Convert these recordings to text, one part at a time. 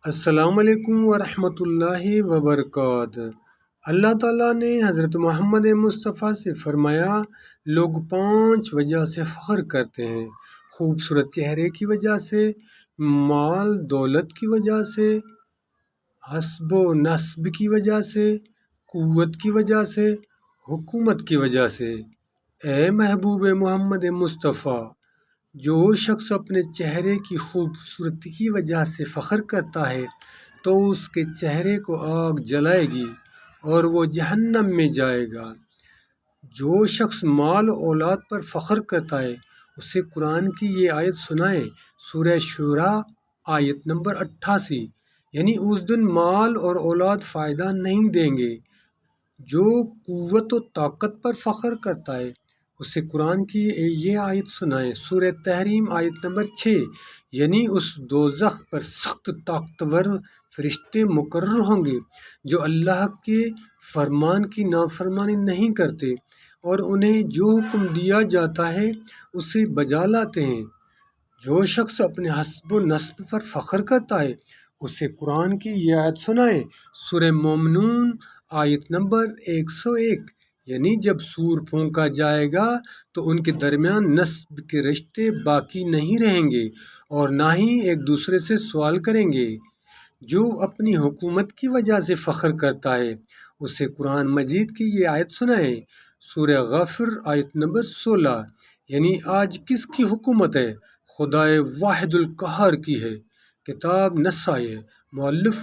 السلام علیکم ورحمۃ اللہ وبرکاتہ۔ اللہ تعالیٰ نے حضرت محمد مصطفیٰ سے فرمایا، لوگ 5 وجہ سے فخر کرتے ہیں: خوبصورت چہرے کی وجہ سے، مال دولت کی وجہ سے، حسب و نسب کی وجہ سے، قوت کی وجہ سے، حکومت کی وجہ سے۔ اے محبوب محمد مصطفیٰ، جو شخص اپنے چہرے کی خوبصورتی کی وجہ سے فخر کرتا ہے تو اس کے چہرے کو آگ جلائے گی اور وہ جہنم میں جائے گا۔ جو شخص مال و اولاد پر فخر کرتا ہے اسے قرآن کی یہ آیت سنائیں، سورہ شورى آیت نمبر 88، یعنی اس دن مال اور اولاد فائدہ نہیں دیں گے۔ جو قوت و طاقت پر فخر کرتا ہے اسے قرآن کی یہ آیت سنائیں، سورہ تحریم آیت نمبر 6، یعنی اس دوزخ پر سخت طاقتور فرشتے مقرر ہوں گے جو اللہ کے فرمان کی نافرمانی نہیں کرتے اور انہیں جو حکم دیا جاتا ہے اسے بجا لاتے ہیں۔ جو شخص اپنے حسب و نسب پر فخر کرتا ہے اسے قرآن کی یہ آیت سنائیں، سورہ مومنون آیت نمبر 101، یعنی جب سور پھونکا جائے گا تو ان کے درمیان نسب کے رشتے باقی نہیں رہیں گے اور نہ ہی ایک دوسرے سے سوال کریں گے۔ جو اپنی حکومت کی وجہ سے فخر کرتا ہے اسے قرآن مجید کی یہ آیت سنائیں، سورہ غافر آیت نمبر 16، یعنی آج کس کی حکومت ہے؟ خدائے واحد القہار کی ہے۔ کتاب نسائی، مؤلف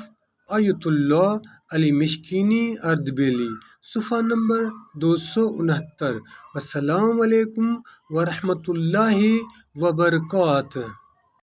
آیت اللہ علی مشکینی اردبیلی، صفحہ نمبر 269۔ السلام علیکم ورحمۃ اللہ وبرکاتہ۔